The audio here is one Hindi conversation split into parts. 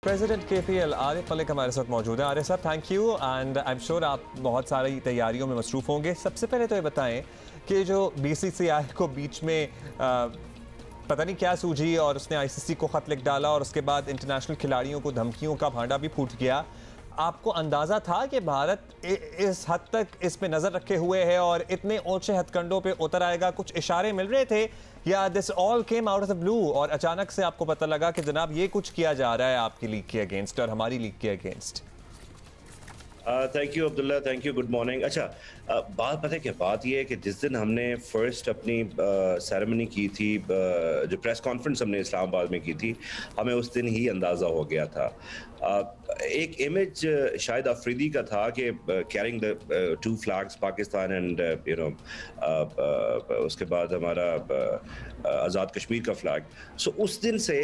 प्रेसिडेंट केपीएल आरिफ मलिक हमारे साथ मौजूद है। आरिफ साहब, thank you and I am sure आप बहुत सारी तैयारियों में मसरूफ़ होंगे। सबसे पहले तो ये बताएं कि जो बीसीसीआई को बीच में पता नहीं क्या सूझी और उसने आईसीसी को ख़त लिख डाला और उसके बाद इंटरनेशनल खिलाड़ियों को धमकियों का भांडा भी फूट गया। आपको अंदाज़ा था कि भारत इस हद तक इस पे नज़र रखे हुए है और इतने ऊंचे हथकंडों पे उतर आएगा? कुछ इशारे मिल रहे थे या this all came out of the blue और अचानक से आपको पता लगा कि जनाब ये कुछ किया जा रहा है आपकी लीग के अगेंस्ट और हमारी लीग के against? Thank you Abdullah, thank you, good morning. अच्छा, बात पता है क्या बात ये है कि जिस दिन हमने फर्स्ट अपनी सेरेमनी की थी, जो प्रेस कॉन्फ्रेंस हमने इस्लामाबाद में की थी, हमें उस दिन ही अंदाज़ा हो गया था। एक इमेज शायद अफरीदी का था कि carrying the two flags, Pakistan and उसके बाद हमारा आज़ाद कश्मीर का फ्लैग। सो उस दिन से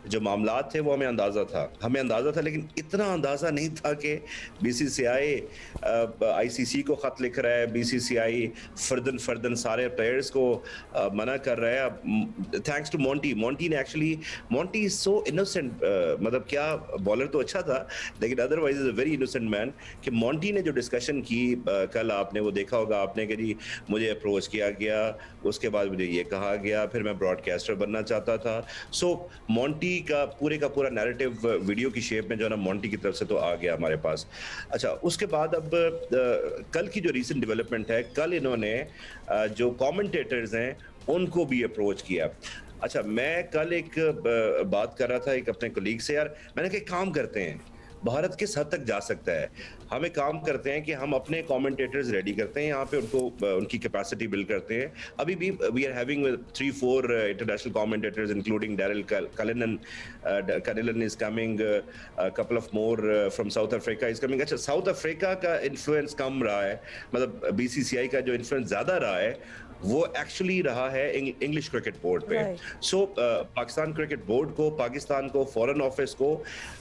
जो मामलात थे वो हमें अंदाज़ा था, लेकिन इतना अंदाज़ा नहीं था कि बीसीसीआई आईसीसी को ख़त लिख रहा है, बीसीसीआई फर्दन सारे प्लेयर्स को मना कर रहा है। थैंक्स टू मोंटी ने actually, Monty is so innocent, मतलब क्या बॉलर तो अच्छा था लेकिन otherwise is a very innocent man. कि मोंटी ने जो डिस्कशन की कल, आपने वो देखा होगा आपने कि जी मुझे अप्रोच किया गया, उसके बाद मुझे ये कहा गया, फिर मैं ब्रॉडकास्टर बनना चाहता था। सो मोंटी का पूरा नैरेटिव वीडियो की शेप में जो है ना मोंटी की तरफ से तो आ गया हमारे पास। अच्छा, उसके बाद अब कल की जो रीसेंट डेवलपमेंट है, कल इन्होंने जो कमेंटेटर्स हैं उनको भी अप्रोच किया। अच्छा, मैं कल एक बात कर रहा था एक अपने कोलीग से, यार मैंने कहा काम करते हैं, भारत किस हद तक जा सकता है, हमें काम करते हैं कि हम अपने कमेंटेटर्स रेडी करते हैं यहाँ पे, उनको उनकी कैपेसिटी बिल्ड करते हैं। अभी भी we are having 3-4 international commentators including Daryl Cullinan is coming, couple of more from South Africa is coming. अच्छा, साउथ अफ्रीका का इन्फ्लुएंस कम रहा है, मतलब बीसीसीआई का जो इन्फ्लुएंस ज्यादा रहा है वो एक्चुअली रहा है इंग्लिश क्रिकेट बोर्ड पे। सो पाकिस्तान क्रिकेट बोर्ड को, पाकिस्तान को, फॉरेन ऑफिस को,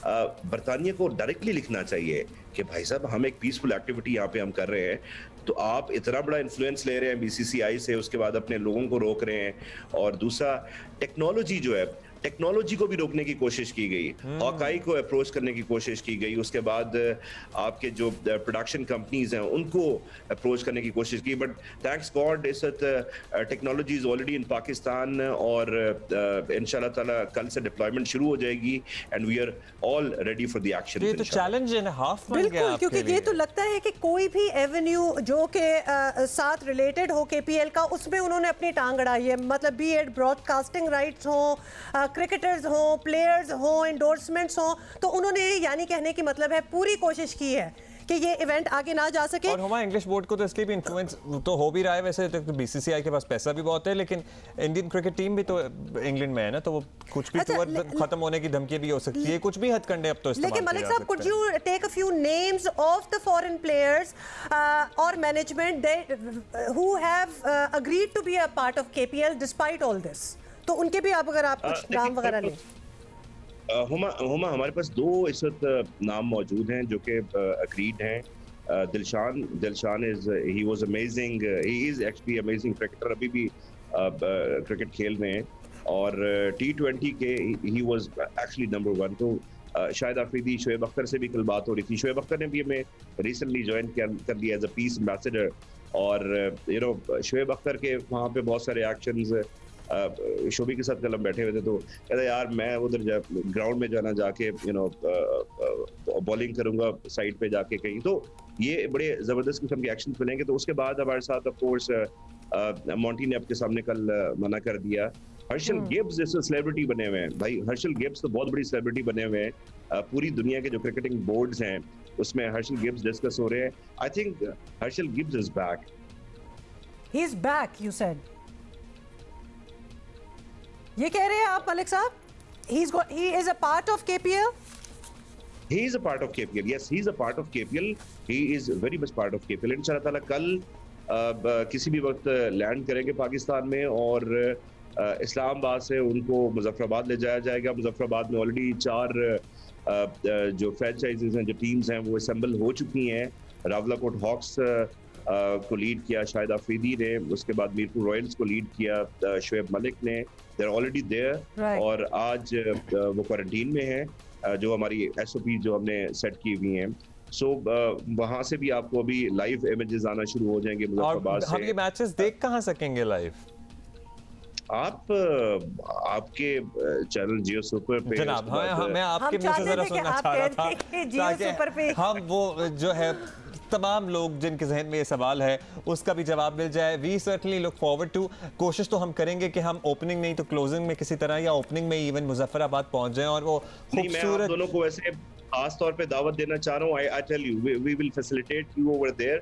बरतानिया को डायरेक्टली लिखना चाहिए कि भाई साहब हम एक पीसफुल एक्टिविटी यहाँ पे हम कर रहे हैं, तो आप इतना बड़ा इन्फ्लुएंस ले रहे हैं बीसीसीआई से, उसके बाद अपने लोगों को रोक रहे हैं। और दूसरा, टेक्नोलॉजी जो है, टेक्नोलॉजी को भी रोकने की कोशिश की गई, हॉकाई को अप्रोच करने की कोशिश की गई, उसके बाद आपके जो प्रोडक्शन कंपनीज हैं उनको अप्रोच करने की कोशिश की। बट थैंक्स गॉड इस technology is already in Pakistan और इंशाल्लाह ताला कल से डिप्लॉयमेंट शुरू हो जाएगी and we are all ready for the action. ये तो चैलेंज इन हाफ बन गया बिल्कुल, क्योंकि ये तो लगता है कि कोई भी एवेन्यू जो के साथ रिलेटेड हो केपीएल का, उसमें उन्होंने अपनी टांग अड़ाई है। मतलब बी एड ब्रॉडकास्टिंग राइट्स हो, क्रिकेटर्स हो, प्लेयर्स हो, एंडोर्समेंट्स हो, तो उन्होंने यानी कहने की मतलब है पूरी कोशिश की है कि ये इवेंट आगे ना जा सके। और हमारे इंग्लिश बोर्ड को तो इसलिए भी इन्फ्लुएंस तो हो भी रहा है, वैसे तो बीसीसीआई के पास पैसा भी बहुत है, लेकिन इंडियन क्रिकेट टीम भी तो इंग्लैंड में है ना, तो वो कुछ भी खत्म होने की धमकी भी हो सकती है, कुछ भी हथकंडे अब तो इस्तेमाल लेकिन Malik sahab, could you take a few names of the foreign players और management who have agreed to be a part of KPL despite all this? तो उनके भी आप अगर आप कुछ नाम वगैरह लें। हुमा, हमारे पास 2 इस वक्त नाम मौजूद हैं जो कि अग्रीड हैं। Dilshan is, he was amazing, he is actually amazing cricketer, अभी भी क्रिकेट खेल रहे हैं और T20 के ही वाज एक्चुअली नंबर 1। तो शायद अफरीदी, शोएब अख्तर से भी कल बात हो रही थी, शोएब अख्तर ने भी हमें रिसेंटली ज्वाइन कर लिया एज अ पीस एम्बेसडर। और शोएब अख्तर के वहाँ पे बहुत सारे एक्शंस, शोबी के साथ कल हम बैठे हुए थे तो कहता यार मैं उधर ग्राउंड में जाना, जाके बॉलिंग करूंगा साइड पे जाके कहीं, तो ये बड़े जबरदस्त किस्म के एक्शन मिलेंगे। तो उसके बाद हमारे साथ ऑफ कोर्स मोंटी ने आपके सामने कल मना कर दिया। हर्षल गिब्स जैसे सेलिब्रिटी बने हुए हैं भाई, हर्षल गिब्स तो बहुत बड़ी सेलिब्रिटी बने हुए हैं। पूरी दुनिया के जो क्रिकेटिंग बोर्ड्स हैं उसमें हर्षल गिब्स डिस्कस हो रहे हैं। I think Herschelle Gibbs is back. He is back, you said? ये कह रहे हैं आप मलिक साहब? he is a part of KPL? He is a part of KPL. Yes, he is a part of KPL. He is very much part of KPL. इंशाल्लाह ताला कल किसी भी वक्त लैंड करेंगे पाकिस्तान में और इस्लामाबाद से उनको मुजफ्फराबाद ले जाया जाएगा। मुजफ्फराबाद में ऑलरेडी 4 जो फ्रेंचाइजीज हैं, जो टीम्स हैं, वो असेंबल हो चुकी हैं। रावलाकोट हॉक्स को लीड किया शाहिद अफरीदी ने, उसके बाद मीरपुर रॉयल्स को लीड किया शोएब मलिक ने। दे आर ऑलरेडी देयर और आज वो क्वारंटीन में हैं। जो हमारी SOP जो हमने सेट की हुई हैं। सो वहां से भी आपको अभी लाइव इमेजेस आना शुरू हो जाएंगे मुजफ्फराबाद से। हम ये मैचेस देख कहां सकेंगे लाइव? आप आपके चैनल जियो सुपर पे जनाब, मैं आपके मुंह से जरा सुनना चाह रहा था ताकि हम वो जो है तमाम लोग जिनके जहन में ये सवाल है उसका भी जवाब मिल जाए। We certainly look forward to, कोशिश तो हम करेंगे कि हम ओपनिंग नहीं तो क्लोजिंग में किसी तरह या ओपनिंग में इवन मुजफ्फराबाद पहुंच जाएं और वो खूबसूरत दोनों को वैसे खास तौर पे दावत देना चाह रहा हूँ। I tell you we will facilitate you over there.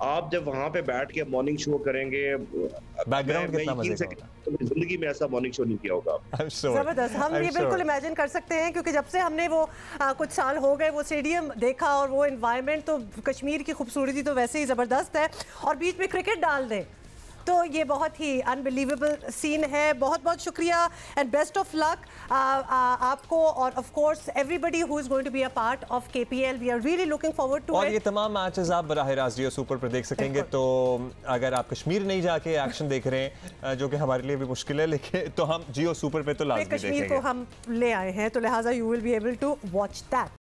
आप जब वहां पे बैठ के मॉर्निंग शो करेंगे, बैकग्राउंड कितना मजे का होगा। जिंदगी में ऐसा मॉर्निंग शो नहीं किया होगा। जबरदस्त, हम ये बिल्कुल इमेजिन कर सकते हैं क्योंकि जब से हमने वो कुछ साल हो गए वो स्टेडियम देखा और वो एनवायरनमेंट, तो कश्मीर की खूबसूरती तो वैसे ही ज़बरदस्त है और बीच में क्रिकेट डाल दें तो ये बहुत ही अनबिलीवेबल सीन है। बहुत बहुत शुक्रिया एंड बेस्ट ऑफ लक आपको और of course everybody who is going to be a part of KPL। We are really looking forward to और ये तमाम मैचेस आप बराह रास्त जियो सुपर पर देख सकेंगे। तो अगर आप कश्मीर नहीं जाके एक्शन देख रहे हैं जो कि हमारे लिए भी मुश्किल है, लेकिन तो हम जियो सुपर पे तो लाजमी कश्मीर को हम ले आए हैं तो लिहाजा you will be able to watch that.